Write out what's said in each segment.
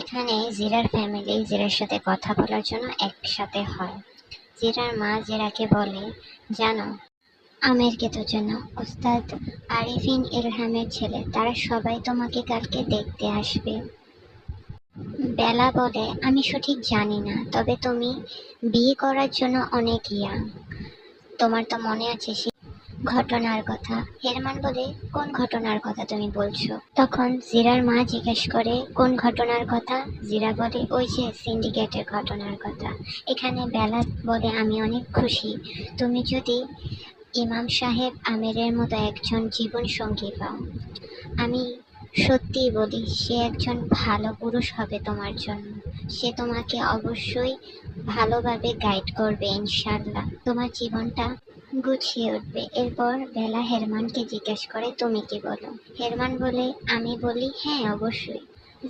এখানে জিরার ফ্যামিলি জিরার সাথে কথা বলার জন্য একসাথে হয়। জিরার মা জিরাকে বলে, জানো, আমেরকে তো চেনো, ওস্তাদ আরিফিন ইলহামের ছেলে, তারা সবাই তোমাকে কালকে দেখতে আসবে। বেলা বলে, আমি সঠিক জানি না, তবে তুমি বিয়ে করার জন্য অনেক ইয়াং। তোমার তো মনে আছে সে ঘটনার কথা। হেরমান বলে, কোন ঘটনার কথা তুমি বলছো? তখন জিরার মা জিজ্ঞেস করে, কোন ঘটনার কথা? জিরা বলে, ওই যে সিন্ডিকেটের ঘটনার কথা। এখানে বেলা বলে, আমি অনেক খুশি তুমি যদি ইমাম সাহেব আমেরের মতো একজন জীবন সঙ্গী পাও। আমি সত্যিই বলি, সে একজন ভালো পুরুষ হবে তোমার জন্য। সে তোমাকে অবশ্যই ভালোভাবে গাইড করবে, ইনশাআল্লাহ তোমার জীবনটা গুছিয়ে উঠবে। এরপর বেলা হেরমানকে জিজ্ঞেস করে, তুমি কি বলো? হেরমান বলে, আমি বলি, হ্যাঁ অবশ্যই।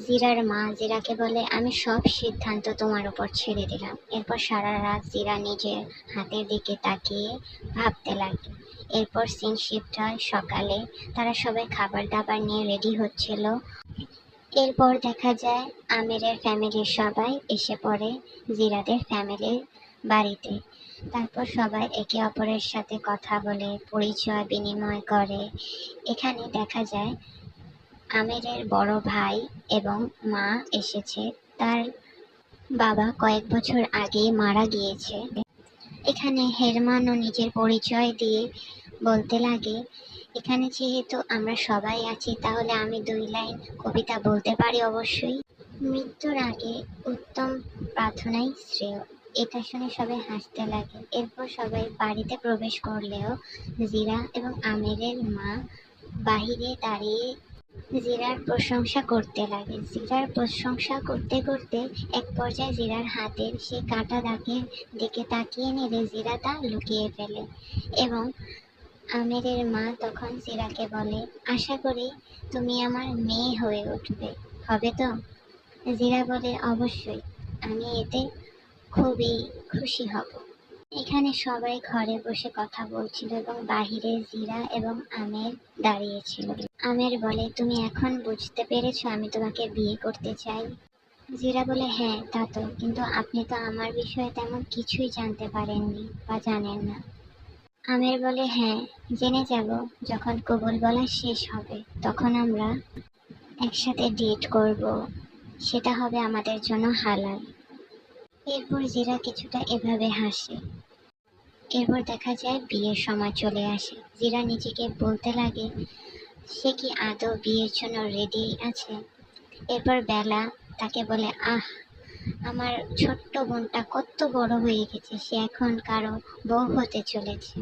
জিরার মা জিরাকে বলে, আমি সব সিদ্ধান্ত তোমার উপর ছেড়ে দিলাম। এরপর সারা রাত জিরা নিজের হাতের দিকে তাকিয়ে ভাবতে লাগে। এরপর সিন শিফট হয় সকালে। তারা সবাই খাবার দাবার নিয়ে রেডি হচ্ছিল। এরপর দেখা যায় আমিরের ফ্যামিলির সবাই এসে পড়ে জিরাদের ফ্যামিলির বাড়িতে। তারপর সবাই একে অপরের সাথে কথা বলে, পরিচয় বিনিময় করে। এখানে দেখা যায় আমিরের বড় ভাই এবং মা এসেছে। তার বাবা কয়েক বছর আগে মারা গিয়েছে। এখানে হেরমানও নিজের পরিচয় দিয়ে বলতে লাগে, এখানে যেহেতু আমরা সবাই আছি, তাহলে আমি 2 লাইন কবিতা বলতে পারি অবশ্যই। মৃত্যুর আগে উত্তম প্রার্থনাই শ্রেয়। এটা শুনে সবাই হাসতে লাগে। এরপর সবাই বাড়িতে প্রবেশ করলেও জিরা এবং আমিরের মা বাহিরে দাঁড়িয়ে জিরার প্রশংসা করতে লাগে। জিরার প্রশংসা করতে করতে এক পর্যায়ে জিরার হাতের সেই কাটা দাগের দিকে তাকিয়ে নিলে জিরা তা লুকিয়ে ফেলে এবং আমিরের মা তখন জিরাকে বলে, আশা করি তুমি আমার মেয়ে হয়ে উঠবে, হবে তো? জিরা বলে, অবশ্যই, আমি এতে খুবই খুশি হব। এখানে সবাই ঘরে বসে কথা বলছিল এবং বাহিরে জিরা এবং আমের দাঁড়িয়েছিল। আমের বলে, তুমি এখন বুঝতে পেরেছো আমি তোমাকে বিয়ে করতে চাই? জিরা বলে, হ্যাঁ তা তো, কিন্তু আপনি তো আমার বিষয়ে তেমন কিছুই জানতে পারেননি বা জানেন না। আমের বলে, হ্যাঁ জেনে যাব, যখন কবুল বলা শেষ হবে তখন আমরা একসাথে ডেট করব, সেটা হবে আমাদের জন্য হালাল। এরপর জিরা কিছুটা এভাবে হাসে। এরপর দেখা যায় বিয়ের সময় চলে আসে। জিরা নিজেকে বলতে লাগে, সে কি আদৌ বিয়ের জন্য রেডি আছে? এরপর বেলা তাকে বলে, আমার ছোট্ট বোনটা কত বড় হয়ে গেছে, সে এখন কারো বউ হতে চলেছে।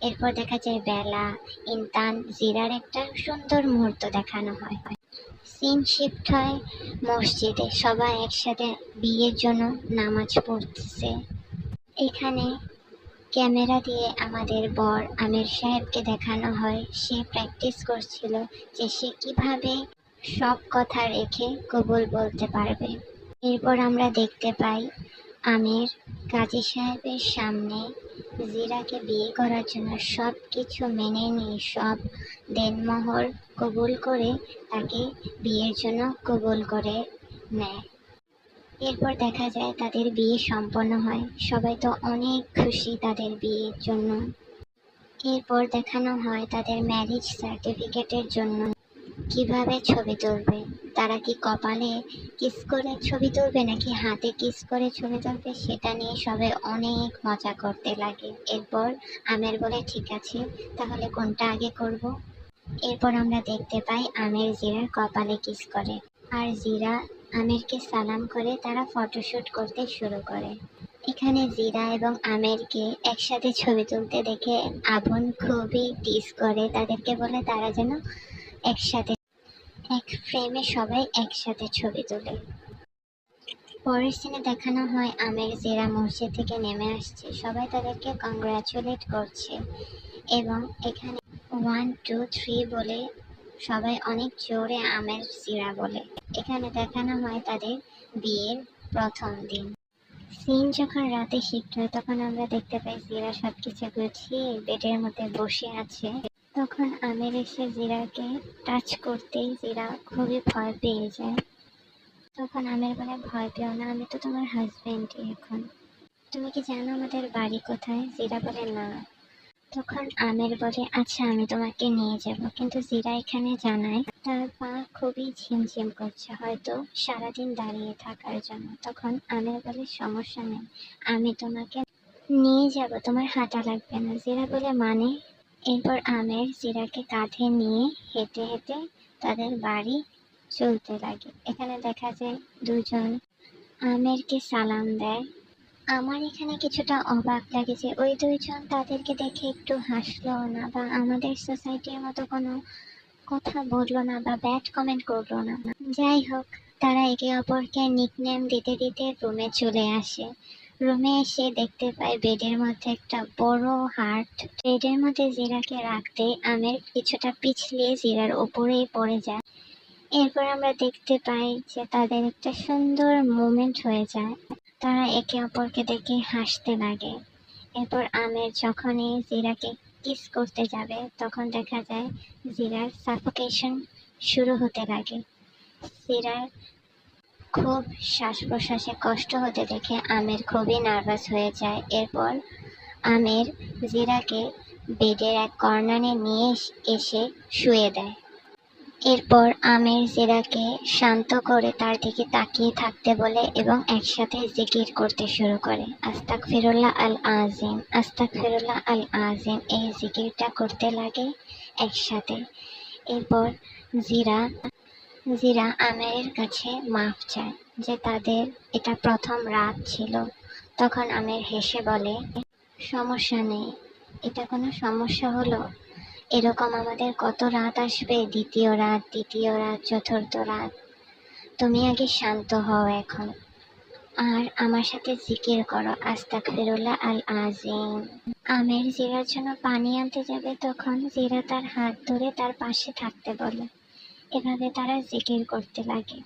এরপর দেখা যায় বেলা, ইনতান, জিরার একটা সুন্দর মুহূর্ত দেখানো হয়। সিন শিফট হয় মসজিদে। সবাই একসাথে বিয়ের জন্য নামাজ পড়তেছে। এখানে ক্যামেরা দিয়ে আমাদের বর আমির সাহেবকে দেখানো হয়, সে প্র্যাকটিস করছিল যে সে কিভাবে সব কথা রেখে কবুল বলতে পারবে। এরপর আমরা দেখতে পাই আমির কাজী সাহেবের সামনে জিরাকে বিয়ে করার জন্য সব কিছু মেনে নিয়ে সব দেনমোহর কবুল করে তাকে বিয়ের জন্য কবুল করে নেয়। এরপর দেখা যায় তাদের বিয়ে সম্পন্ন হয়। সবাই তো অনেক খুশি তাদের বিয়ের জন্য। এরপর দেখানো হয় তাদের ম্যারেজ সার্টিফিকেটের জন্য কিভাবে ছবি তুলবে। তারা কি কপালে কিস করে ছবি তুলবে নাকি হাতে কিস করে ছবি তুলবে, সেটা নিয়ে সবাই অনেক মজা করতে লাগে। এরপর আমের বলে, ঠিক আছে তাহলে কোনটা আগে করব? এরপর আমরা দেখতে পাই আমের জিরার কপালে কিস করে আর জিরা আমেরকে সালাম করে তারা ফটোশুট করতে শুরু করে। এখানে জিরা এবং আমেরকে একসাথে ছবি তুলতে দেখে আবুন খুবই টিজ করে, তাদেরকে বলে তারা যেন একসাথে এক ফ্রেমে সবাই একসাথে ছবি তোলে। পরের সিনে দেখানো হয় আমের জিরা মসজিদ থেকে নেমে আসছে, সবাই তাদেরকে কংগ্রাচুলেট করছে এবং এখানে 1 2 3 বলে সবাই অনেক জোরে আমের জিরা বলে। এখানে দেখানো হয় তাদের বিয়ের প্রথম দিন। সিন যখন রাতে শিফট হয় তখন আমরা দেখতে পাই জিরা সবকিছু গুছিয়ে বেডের মধ্যে বসে আছে। তখন আমির এসে জিরাকে টাচ করতেই জিরা খুবই ভয় পেয়ে যায়। তখন আমের বলে, ভয় পেও না, আমি তো তোমার হাজবেন্ডই এখন। তুমি কি জানো আমাদের বাড়ি কোথায়? জিরা বলে, না। তখন আমের বলে, আচ্ছা আমি তোমাকে নিয়ে যাব, কিন্তু জিরা এখানে জানায় তার পা খুবই ঝিমঝিম করছে, হয়তো সারাদিন দাঁড়িয়ে থাকার জন্য। তখন আমের বলে, সমস্যা নেই, আমি তোমাকে নিয়ে যাব, তোমার হাঁটা লাগবে না। জিরা বলে, মানে? এরপর আমের জিরাকে কাঁধে নিয়ে হেঁটে হেঁটে তাদের বাড়ি চলতে লাগে। এখানে দেখা যায় দুজন আমেরকে সালাম দেয়। আমার এখানে কিছুটা অবাক লাগে যে ওই দুইজন তাদেরকে দেখে একটু হাসলো না, বা আমাদের সোসাইটির মতো কোনো কথা বললো না, বা ব্যাড কমেন্ট করলো না। যাই হোক, তারা একে অপরকে নিকনেম দিতে দিতে রুমে চলে আসে। রুমে এসে দেখতে পায় বেডের মধ্যে একটা বড় হার্ট। বেডের মধ্যে জিরাকে রাখতে আমের কিছুটা পিছলিয়ে জিরার উপরেই পড়ে যায়। এরপর আমরা দেখতে পাই যে তাদের একটা সুন্দর মোমেন্ট হয়ে যায়। তারা একে অপরকে দেখে হাসতে লাগে। এরপর আমের যখনই জিরাকে কিস করতে যাবে, তখন দেখা যায় জিরার সাফোকেশন শুরু হতে লাগে। জিরার খুব শ্বাস প্রশ্বাসে কষ্ট হতে দেখে আমের খুবই নার্ভাস হয়ে যায়। এরপর আমের জিরাকে বেডের এক কর্নারে নিয়ে এসে শুয়ে দেয়। এরপর আমের জিরাকে শান্ত করে তার দিকে তাকিয়ে থাকতে বলে এবং একসাথে জিকির করতে শুরু করে। আস্তাগফিরুল্লাহ আল আজিম, আস্তাগফিরুল্লাহ আল আজিম, এই জিকিরটা করতে লাগে একসাথে। এরপর জিরা জিরা আমের কাছে মাফ চায় যে তাদের এটা প্রথম রাত ছিল। তখন আমের হেসে বলে, সমস্যা নেই, এটা কোনো সমস্যা হলো? এরকম আমাদের কত রাত আসবে, দ্বিতীয় রাত, তৃতীয় রাত, চতুর্থ রাত। তুমি আগে শান্ত হও এখন, আর আমার সাথে জিকির করো, আস্তাগফিরুল্লাহ আল আজিম। আমের জিরার জন্য পানি আনতে যাবে, তখন জিরা তার হাত ধরে তার পাশে থাকতে বলে। এভাবে তারা জিকির করতে লাগে।